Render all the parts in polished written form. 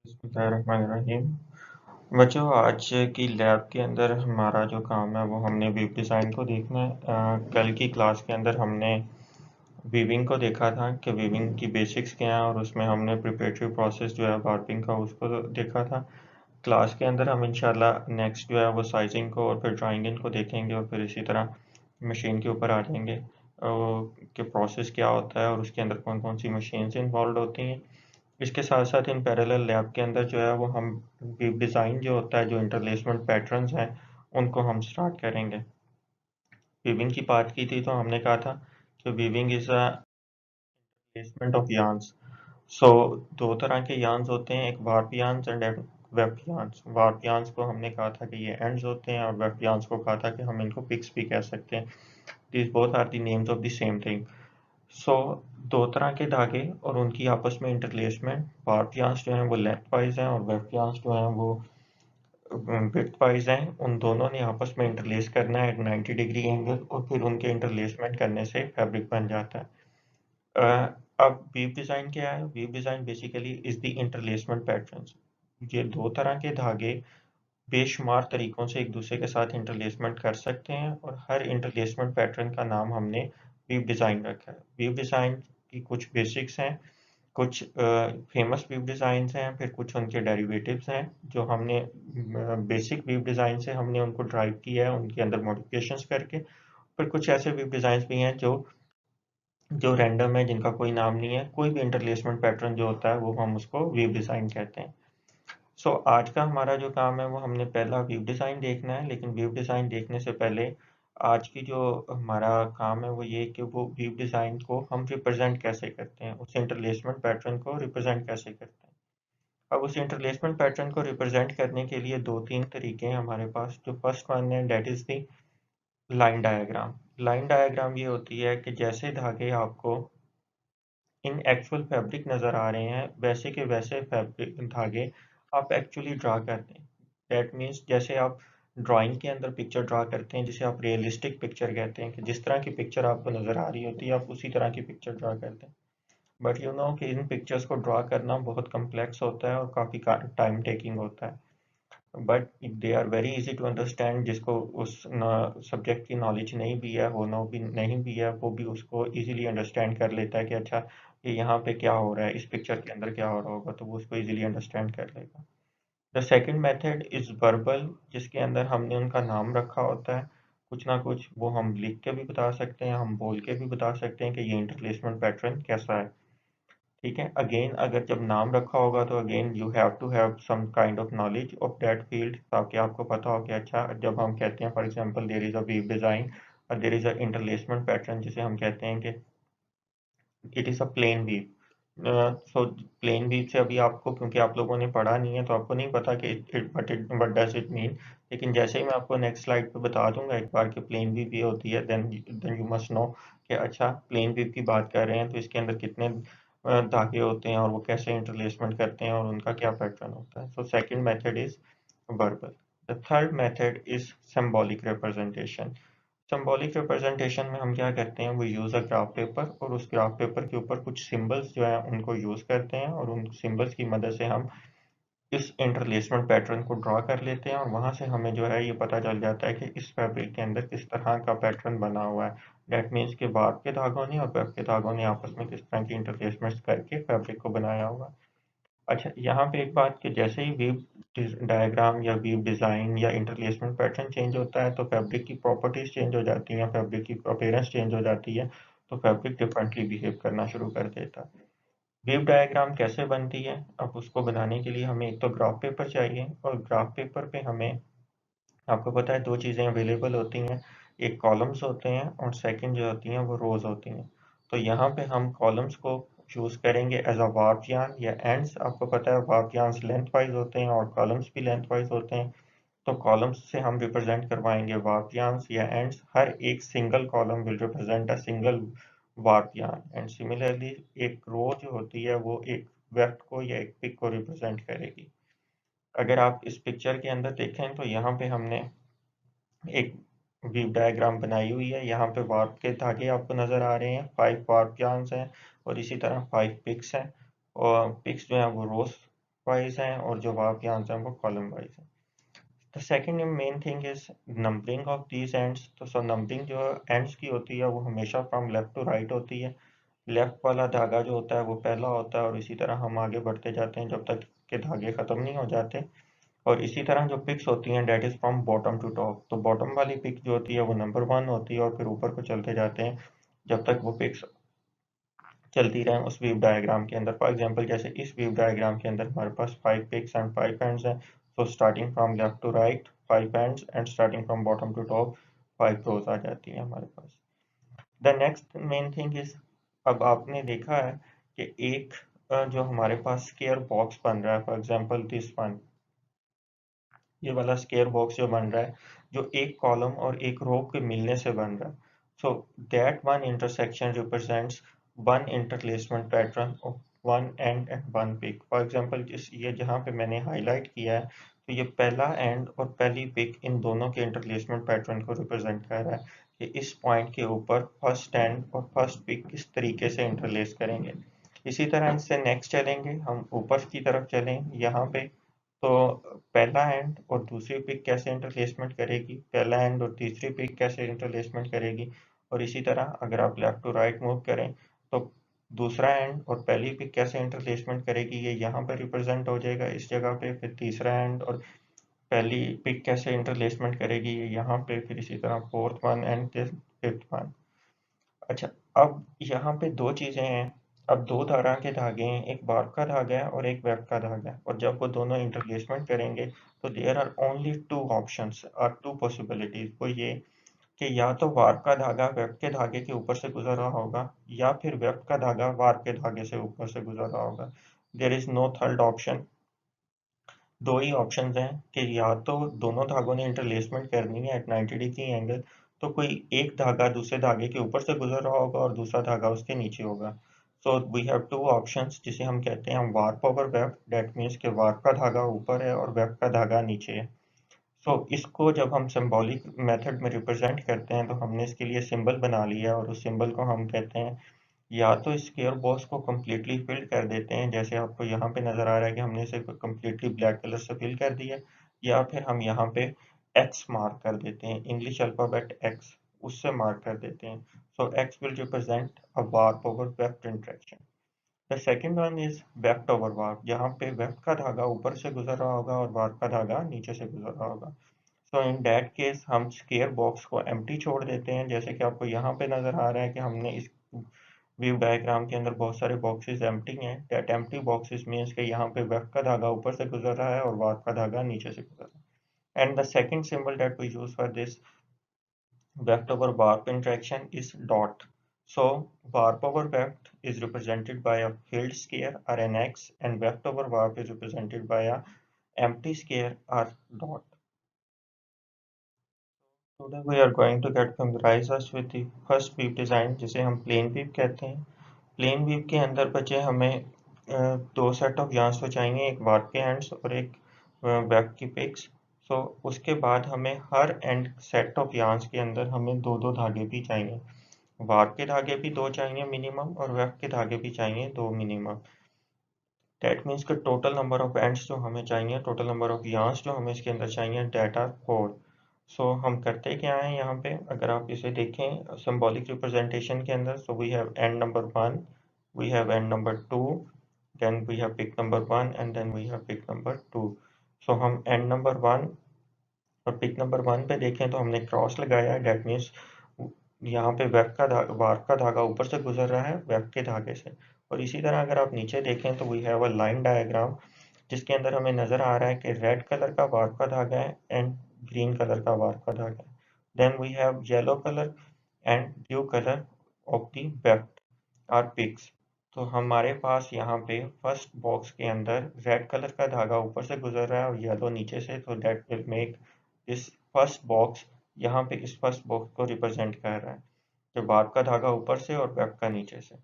बिस्मिल्लाहिर्रहमानिर्रहीम। बच्चों, आज की लैब के अंदर हमारा जो काम है वो हमने वेब डिज़ाइन को देखना है। कल की क्लास के अंदर हमने वीविंग को देखा था कि वीविंग की बेसिक्स क्या हैं, और उसमें हमने प्रिपरेटरी प्रोसेस जो है वार्पिंग का उसको देखा था। क्लास के अंदर हम इंशाल्लाह नेक्स्ट जो है वो साइजिंग को और फिर ड्राइंग को देखेंगे, और फिर इसी तरह मशीन के ऊपर आ जाएंगे कि प्रोसेस क्या होता है और उसके अंदर कौन कौन सी मशीन्स इन्वॉल्व होती हैं। इसके साथ साथ इन पैरेलल लैब के अंदर जो है वो हम वेब डिज़ाइन जो होता है, जो इंटरलेसमेंट पैटर्न्स हैं, उनको हम स्टार्ट करेंगे। वीविंग की बात की थी तो हमने कहा था कि weaving is a placement of yarns. So दो तरह के यार्न्स होते हैं, एक warp yarns and weft yarns. Warp yarns को हमने कहा था कि ये एंड्स होते हैं, और वेब यार्न्स को कहा था कि हम इनको पिक्स भी कह सकते हैं। These both are the names of the same thing. So दो तरह के धागे और उनकी आपस में इंटरलेसमेंट। वार्प यार्न्स जो हैं वो लेंथ वाइज हैं, और वेब यार्न्स जो हैं वो विड्थ वाइज हैं। उन दोनों ने आपस में इंटरलेस करना है एट 90 डिग्री एंगल, और फिर उनके इंटरलेसमेंट करने से फैब्रिक बन जाता है। अब वीव डिज़ाइन क्या है? Weave design basically is the interlacement patterns. ये दो तरह के धागे बेशुमार तरीकों से एक दूसरे के साथ इंटरलेसमेंट कर सकते हैं, और हर इंटरलेसमेंट पैटर्न का नाम हमने वीव डिज़ाइन रखा है। वीव डिज़ाइन की कुछ बेसिक्स हैं, कुछ फेमस वीव डिज़ाइंस हैं, फिर कुछ उनके डेरिवेटिव्स हैं जो हमने बेसिक वीव डिज़ाइन से हमने उनको ड्राइव किया है उनके अंदर मॉडिफिकेशंस करके। फिर कुछ ऐसे वीव डिज़ाइंस भी हैं जो रैंडम है, जिनका कोई नाम नहीं है। कोई भी इंटरलेसमेंट पैटर्न जो होता है वो हम उसको वीव डिज़ाइन कहते हैं। सो आज का हमारा जो काम है वो हमने पहला व्यू डिज़ाइन देखना है, लेकिन व्यू डिज़ाइन देखने से पहले आज की जो हमारा काम है वो ये कि वो व्यू डिज़ाइन को हम रिप्रेजेंट कैसे करते हैं, उस इंटरलेसमेंट पैटर्न को रिप्रेजेंट कैसे करते हैं। अब उस इंटरलेसमेंट पैटर्न को रिप्रेजेंट करने के लिए दो तीन तरीके हैं हमारे पास। जो फर्स्ट वन है that is the line diagram. Line diagram ये होती है कि जैसे धागे आपको इन एक्चुअल फैब्रिक नज़र आ रहे हैं, वैसे के वैसे फैब्रिक धागे आप एक्चुअली ड्रा कर दें। दैट मीन्स जैसे आप ड्राइंग के अंदर पिक्चर ड्रा करते हैं, जिसे आप रियलिस्टिक पिक्चर कहते हैं, कि जिस तरह की पिक्चर आपको नज़र आ रही होती है आप उसी तरह की पिक्चर ड्रा करते हैं। बट यू नो कि इन पिक्चर्स को ड्रा करना बहुत कम्प्लेक्स होता है और काफ़ी टाइम टेकिंग होता है। But they are very easy to understand. जिसको उस सब्जेक्ट की नॉलेज नहीं भी है, होना भी नहीं भी है, वो भी उसको इजीली अंडरस्टैंड कर लेता है कि अच्छा ये यहाँ पे क्या हो रहा है, इस पिक्चर के अंदर क्या हो रहा होगा, तो वो उसको इजीली अंडरस्टैंड कर लेगा। The second method is verbal, जिसके अंदर हमने उनका नाम रखा होता है। कुछ ना कुछ वो हम लिख के भी बता सकते हैं, हम बोल के भी बता सकते हैं कि ये इंटरलेसमेंट पैटर्न कैसा है। ठीक है, अगेन अगर जब नाम रखा होगा तो again you have to have some kind of knowledge of that field, ताकि आपको पता हो कि अच्छा जब हम कहते हैं for example there is a weave design और there is a interlacement pattern, जिसे हम कहते हैं कि it is a plain weave. So plain weave से अभी आपको, क्योंकि आप लोगों ने पढ़ा नहीं है तो आपको नहीं पता कि व्हाट डज इट मीन। लेकिन जैसे ही मैं आपको नेक्स्ट स्लाइड पे बता दूंगा एक बार कि प्लेन वीव ये होती है, देन यू मस्ट नो कि अच्छा प्लेन वीव की बात कर रहे हैं तो इसके अंदर कितने धागे होते हैं और वो कैसे इंटरलेसमेंट करते हैं और उनका क्या पैटर्न होता है। So second method is verbal. The third method is symbolic representation. Symbolic representation में हम क्या करते हैं, वो यूज़ अ ग्राफ पेपर, और उस ग्राफ पेपर के ऊपर कुछ सिंबल्स जो है उनको यूज़ करते हैं, और उन सिंबल्स की मदद से हम इस इंटरलेसमेंट पैटर्न को ड्रॉ कर लेते हैं, और वहाँ से हमें जो है ये पता चल जाता है कि इस फैब्रिक के अंदर किस तरह का पैटर्न बना हुआ है। डेट मीन्स के वार्प के धागों ने और वेब के धागों ने आपस में किस तरह की इंटरलेसमेंट्स करके फैब्रिक को बनाया हुआ। अच्छा, यहाँ पे एक बात कि जैसे ही वेव डायग्राम या वेव डिज़ाइन या इंटरलेसमेंट पैटर्न चेंज होता है तो फैब्रिक की प्रॉपर्टीज चेंज हो जाती हैं, फैब्रिक की अपीयरेंस चेंज हो जाती है, तो फैब्रिक डिफरेंटली बिहेव करना शुरू कर देता है। वेव डायग्राम कैसे बनती है? अब उसको बनाने के लिए हमें एक तो ग्राफ पेपर चाहिए, और ग्राफ पेपर पे हमें, आपको पता है, दो चीज़ें अवेलेबल होती हैं। एक कॉलम्स होते हैं और सेकंड जो होती हैं वो रोज होती हैं। तो यहाँ पे हम कॉलम्स को चूज करेंगे एज अ वार्प यार्न या एंड्स। आपको पता है वार्प यार्न्स लेंथ वाइज होते हैं और कॉलम्स भी लेंथ वाइज होते हैं। तो कॉलम्स से हम रिप्रेजेंट करवाएंगे वार्प यार्न्स या एंड्स। हर एक single column will represent a single warp yarn, and similarly एक रो जो होती है वो एक वेफ्ट को या एक पिक को रिप्रेजेंट करेगी। अगर आप इस पिक्चर के अंदर देखें तो यहाँ पे हमने एक वीव डायग्राम बनाई हुई है। यहाँ पे वार्प के धागे आपको नजर आ रहे हैं, 5 वार्प यार्न्स हैं, और इसी तरह 5 पिक्स हैं, और पिक्स जो हैं वो रोज वाइज हैं और जो वार्प यांस हैं वो कॉलम वाइज हैं। The second main thing is numbering of these ends. तो सो नंबरिंग जो एंड्स की होती है वो हमेशा फ्रॉम लेफ्ट टू राइट होती है। लेफ्ट वाला धागा जो होता है वो पहला होता है और इसी तरह हम आगे बढ़ते जाते हैं जब तक के धागे ख़त्म नहीं हो जाते। और इसी तरह जो पिक्स होती हैं that is from bottom to top. तो बॉटम वाली पिक जो होती है वो नंबर 1 होती है और फिर ऊपर को चलते जाते हैं जब तक वो पिक्स चलती रहें उस वीव डायग्राम के अंदर। फॉर एग्जांपल जैसे इस वीव डायग्राम के अंदर हमारे पास 5 पिक्स एंड 5 एंड्स हैं। So starting from left to right 5 ends and starting from bottom to top 5 rows आ जाती हैं हमारे पास। The next main thing is, अब आपने देखा है कि एक जो हमारे पास स्क्वायर बॉक्स बन रहा है, फॉर एग्जांपल दिस वन, ये वाला स्क्वायर बॉक्स जो बन रहा है जो एक कॉलम और एक रो के मिलने से बन रहा है। So that one intersection represents one interlacement pattern of one end and one pick. For example जिस ये जहाँ पे मैंने हाईलाइट किया है तो ये पहला एंड और पहली पिक इन दोनों के इंटरलेसमेंट पैटर्न को रिप्रेजेंट कर रहा है कि इस पॉइंट के ऊपर फर्स्ट एंड और फर्स्ट पिक किस तरीके से इंटरलेस करेंगे। इसी तरह इससे नेक्स्ट चलेंगे, हम ऊपर की तरफ चलें यहाँ पे, तो पहला एंड और दूसरी पिक कैसे इंटरलेसमेंट करेगी, पहला एंड और तीसरी पिक कैसे इंटरलेसमेंट करेगी। और इसी तरह अगर आप लेफ्ट टू राइट मूव करें तो दूसरा एंड और पहली पिक कैसे इंटरलेसमेंट करेगी ये यहाँ पर रिप्रेजेंट हो जाएगा इस जगह पे। फिर तीसरा एंड और पहली पिक कैसे इंटरलेसमेंट करेगी ये यहाँ पे। फिर इसी तरह fourth one and fifth one. अच्छा, अब यहाँ पे दो चीज़ें हैं। अब दो धारा के धागे हैं, एक वार्प का धागा है और एक वेब का धागा है। और जब वो दोनों इंटरलेसमेंट करेंगे तो there are only two options और टू पॉसिबिलिटीज। वो ये कि या तो वार्प का धागा वेब के धागे के ऊपर से गुजर रहा होगा या फिर वेब का धागा वार्प के धागे से ऊपर से गुजर रहा होगा। There is no third option. दो ही ऑप्शंस हैं कि या तो दोनों धागों ने इंटरलेसमेंट करनी है एट 90 डिग्री एंगल, तो कोई एक धागा दूसरे धागे के ऊपर से गुजर रहा होगा और दूसरा धागा उसके नीचे होगा। So we have two options जिसे हम कहते हैं warp over weft. That means कि वार्प का धागा ऊपर है और वेब का धागा नीचे है। सो इसको जब हम सिंबॉलिक मेथड में रिप्रेजेंट करते हैं तो हमने इसके लिए सिंबल बना लिया और उस सिंबल को हम कहते हैं, या तो स्क्वायर बॉक्स को कम्प्लीटली फिल कर देते हैं जैसे आपको यहाँ पे नज़र आ रहा है कि हमने इसे कम्प्लीटली ब्लैक कलर से फिल कर दिया, या फिर हम यहाँ पे एक्स मार्क कर देते हैं, इंग्लिश अल्फ़ाबेट एक्स उससे मार्क कर देते हैं। So X will represent a warp over weft interaction. The second one is weft over warp, जहाँ पे वेक्ट का धागा ऊपर से गुजर रहा होगा और वार्प का धागा नीचे से गुजर रहा होगा। सो इन दैट केस हम स्क्वायर बॉक्स को एम्प्टी छोड़ देते हैं जैसे कि आपको यहाँ पे नज़र आ रहा है कि हमने इस व्यू डायग्राम के अंदर बहुत सारे बॉक्सेस एम्प्टी हैं। दैट एम्प्टी बॉक्सेस मीन्स कि यहाँ पे वेब का धागा ऊपर से गुजर रहा है और वार्प का धागा नीचे से गुजर रहा है। And the second symbol that we use for this vect over warp interaction is dot. So warp over vect is represented by a filled square or an X, and vect over warp is represented by a empty square or dot. Today we are going to get familiarized us with the first weave design जिसे हम plane weave कहते हैं। Plane weave के अंदर बचे हमें दो set of yarns तो चाहिए, एक वार्प के एंड्स और एक वेब की पिक्स। सो उसके बाद हमें her and set of yarns के अंदर हमें दो दो धागे भी चाहिए। वार्प के धागे भी दो चाहिए मिनिमम और वेब के धागे भी चाहिए दो मिनिमम। दैट मीन्स का टोटल नंबर ऑफ एंड्स जो हमें चाहिए, टोटल नंबर ऑफ यार्न्स जो हमें इसके अंदर चाहिए, दैट आर 4। सो हम करते क्या हैं यहाँ पे, अगर आप इसे देखें सिंबॉलिक रिप्रेजेंटेशन के अंदर, so we have end number 1, we have end number 2, then we have pick number 1 and then we have pick number 2। so हम end number 1 और pick number 1 पे देखें तो हमने क्रॉस लगाया है। डेट मीन्स यहाँ पे वार्प का धागा ऊपर से गुजर रहा है वेब के धागे से। और इसी तरह अगर आप नीचे देखें तो we have a line diagram जिसके अंदर हमें नज़र आ रहा है कि रेड कलर का वार्प का धागा है एंड ग्रीन कलर का वार्प का धागा है। Then we have yellow colour and blue colour of the weft are picks. तो हमारे पास यहाँ पे फर्स्ट बॉक्स के अंदर रेड कलर का धागा ऊपर से गुजर रहा है और येलो नीचे से, तो that will make this first box यहाँ पे इस फर्स्ट बॉक्स को रिप्रेजेंट कर रहा है जो वार्प का धागा ऊपर से और वेब का नीचे से।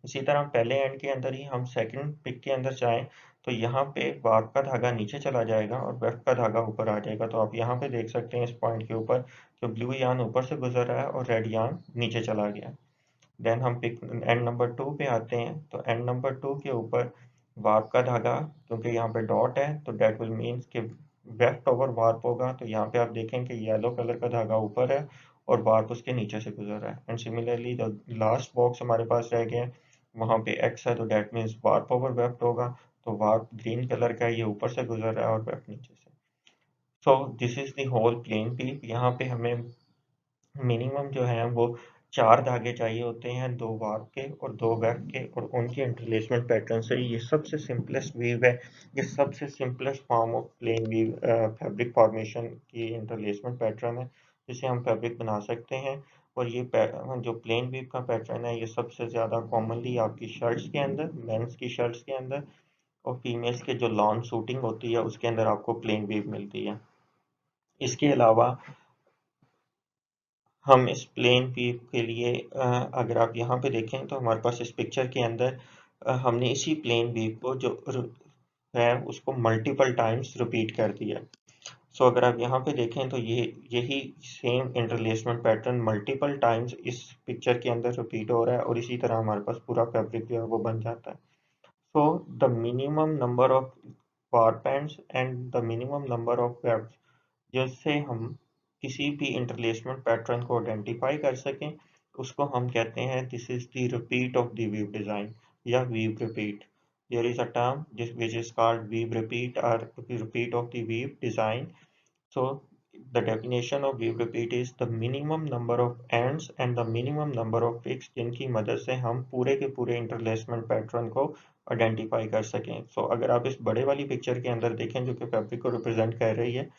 इसी तरह पहले एंड के अंदर ही हम सेकंड पिक के अंदर जाएं तो यहाँ पे वार्प का धागा नीचे चला जाएगा और वेब का धागा ऊपर आ जाएगा। तो आप यहाँ पे देख सकते हैं इस पॉइंट के ऊपर जो ब्लू यान ऊपर से गुजर रहा है और रेड यान नीचे चला गया। देन हम पिक एंड नंबर 2 पे आते हैं तो एंड नंबर 2 के ऊपर वार्प का धागा, क्योंकि यहाँ पे डॉट है तो डेट विल मीन्स कि वेफ्ट ओवर वार्प होगा, तो यहाँ पे आप देखें कि येलो कलर का धागा ऊपर है और वार्प उसके नीचे से गुजर रहा है। एंड सिमिलरली जो लास्ट बॉक्स हमारे पास रह गया है वहाँ पे एक्स है, तो that means warp over weft होगा, तो वार्प ग्रीन कलर का है, ये ऊपर से गुजर रहा है और वेफ्ट नीचे से। So this is the whole plain peep. यहाँ पे हमें मिनिमम जो है वो 4 धागे चाहिए होते हैं, 2 वार्प के और 2 वेफ्ट के, और उनके इंटरलेसमेंट पैटर्न से ये सबसे सिंपलेस्ट वीव है। ये सबसे simplest form of plain weave fabric formation की इंटरलेसमेंट पैटर्न है जिसे हम फैब्रिक बना सकते हैं। और ये जो प्लेन वीव का पैटर्न है ये सबसे ज़्यादा कॉमनली आपकी शर्ट्स के अंदर, मेंस की शर्ट्स के अंदर और फीमेल्स के जो लॉन सूटिंग होती है उसके अंदर आपको प्लेन वीव मिलती है। इसके अलावा हम इस प्लेन वेव के लिए अगर आप यहाँ पे देखें तो हमारे पास इस पिक्चर के अंदर हमने इसी प्लेन वेव को जो है उसको मल्टीपल टाइम्स रिपीट कर दिया। सो अगर आप यहाँ पे देखें तो ये यही सेम इंटरलेसमेंट पैटर्न मल्टीपल टाइम्स इस पिक्चर के अंदर रिपीट हो रहा है और इसी तरह हमारे पास पूरा फैब्रिक जो है वो बन जाता है। So the minimum number of bar bands and the minimum number of wefts जिससे हम किसी भी इंटरलेसमेंट पैटर्न को आइडेंटिफाई कर सकें उसको हम कहते हैं this is the repeat of the weave design या weave repeat. There is a term which is called weave repeat or repeat of the weave design. So the definition of weave repeat is the minimum number of ends and the minimum number of picks जिनकी मदद से हम पूरे के पूरे इंटरलेसमेंट pattern को identify कर सकें। सो अगर आप इस बड़े वाली पिक्चर के अंदर देखें जो कि फैब्रिक को रिप्रेजेंट कर रही है,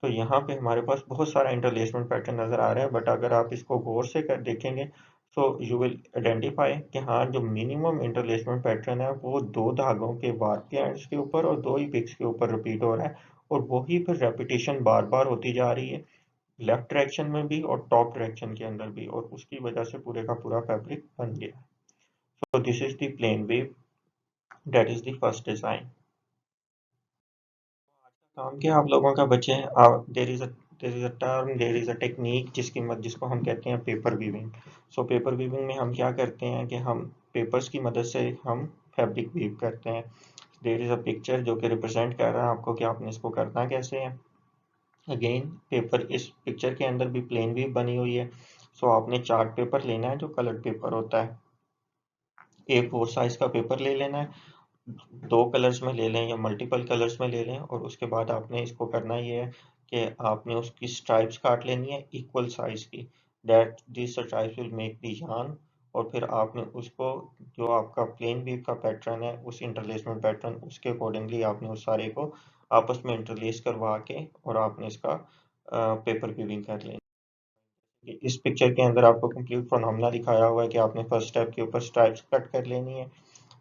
तो यहाँ पे हमारे पास बहुत सारा इंटरलेसमेंट पैटर्न नज़र आ रहा है, बट अगर आप इसको गौर से कर देखेंगे तो यू विल आइडेंटिफाई कि हाँ जो मिनिमम इंटरलेसमेंट पैटर्न है वो 2 धागों के वार के एंड्स के ऊपर और 2 ही पिक्स के ऊपर रिपीट हो रहा है और वही फिर रेपिटेशन बार बार होती जा रही है लेफ्ट डायरेक्शन में भी और टॉप डायरेक्शन के अंदर भी, और उसकी वजह से पूरे का पूरा फैब्रिक बन गया। So this is the plain weave, that is the first design. काम क्या आप लोगों का बच्चे there is a term, there is a technique जिसको हम कहते हैं paper weaving. So paper weaving में हम क्या करते हैं कि हम पेपर्स की मदद से हम फैब्रिक वीव करते हैं। देयर इज अ पिक्चर जो कि रिप्रेजेंट कर रहा है आपको कि आपने इसको करना कैसे है। अगेन पेपर, इस पिक्चर के अंदर भी प्लेन वीव बनी हुई है। सो आपने चार्ट पेपर लेना है जो कलर्ड पेपर होता है, A4 साइज का पेपर ले लेना है, 2 कलर्स में ले लें या मल्टीपल कलर्स में ले लें, और उसके बाद आपने इसको करना ये है कि आपने उसकी स्ट्राइप्स काट लेनी है इक्वल साइज की, that this stripes will make the yarn. और फिर आपने उसको जो आपका प्लेन वीव का पैटर्न है उस इंटरलेसमेंट पैटर्न उसके अकॉर्डिंगली आपने उस सारे को आपस में इंटरलेस करवा के और आपने इसका पेपर वीविंग कर लेनी। इस पिक्चर के अंदर आपको कंप्लीट फिनोमेना दिखाया हुआ है कि आपने फर्स्ट स्टेप के ऊपर स्ट्राइप्स कट कर लेनी है,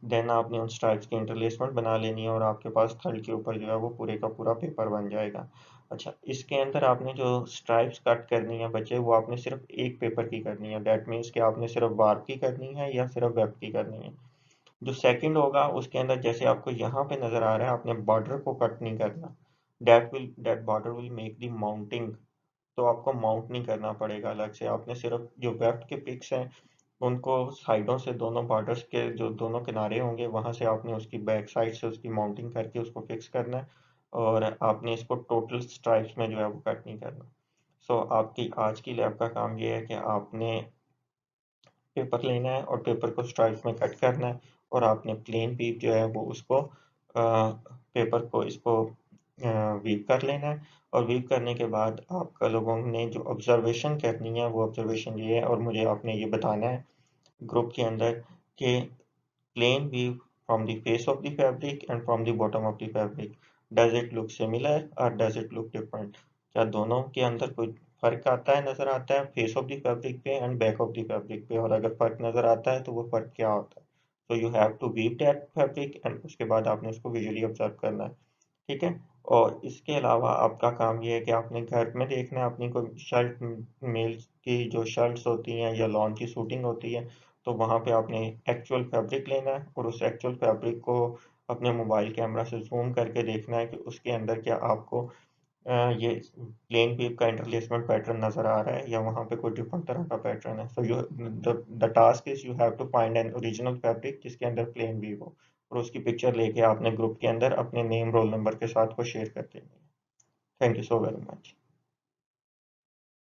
देन आपने उन स्ट्राइप्स की इंटरलेसमेंट बना लेनी है और आपके पास थर्ड के ऊपर जो है वो पूरे का पूरा पेपर बन जाएगा। अच्छा, इसके अंदर आपने जो स्ट्राइप्स कट करनी है बच्चे वो आपने सिर्फ एक पेपर की करनी है, दैट मीन्स कि आपने सिर्फ वार्प की करनी है या सिर्फ वेब की करनी है। जो सेकंड होगा उसके अंदर जैसे आपको यहाँ पे नजर आ रहा है आपने बॉर्डर को कट नहीं करना, that border will make the mounting. तो आपको माउंट नहीं करना पड़ेगा अलग से, आपने सिर्फ जो वेफ्ट के पिक्स हैं उनको साइडों से दोनों बॉर्डर्स के जो दोनों किनारे होंगे वहां से आपने उसकी बैक साइड से उसकी माउंटिंग करके उसको फिक्स करना है और आपने इसको टोटल स्ट्राइप्स में जो है वो कट नहीं करना। सो आपकी आज की लैब का काम ये है कि आपने पेपर लेना है और पेपर को स्ट्राइप्स में कट करना है और आपने प्लेन पीप जो है वो उसको पेपर को इसको वीव कर लेना है। और वीव करने के बाद आपका लोगों ने जो ऑब्जर्वेशन करनी है वो ऑब्जर्वेशन ये है, और मुझे आपने ये बताना है ग्रुप के अंदर कि plain weave from the face of the fabric and from the bottom of the fabric, does it look similar और डज इट लुक डिफरेंट। क्या दोनों के अंदर कोई फर्क आता है, नजर आता है फेस ऑफ द फैब्रिक पे and back of the fabric पे, और अगर फर्क नजर आता है तो वो फर्क क्या होता है। तो you have to weave that fabric and उसके बाद आपने उसको विजुअली ऑब्जर्व करना है। ठीक है। और इसके अलावा आपका काम ये है कि आपने घर में देखना है अपनी कोई शर्ट, मेल की जो शर्ट्स होती हैं या लॉन की शूटिंग होती है, तो वहाँ पे आपने एक्चुअल फैब्रिक लेना है और उस एक्चुअल फैब्रिक को अपने मोबाइल कैमरा से जूम करके देखना है कि उसके अंदर क्या आपको ये प्लेन वेव का इंटरलेसमेंट पैटर्न नजर आ रहा है या वहाँ पे कोई डिफरेंट तरह का पैटर्न है। So you the task is you have to find an original fabric जिसके अंदर प्लेन वेव हो। और उसकी पिक्चर लेके आपने ग्रुप के अंदर अपने नेम रोल नंबर के साथ वो शेयर कर देनी है। Thank you so very much.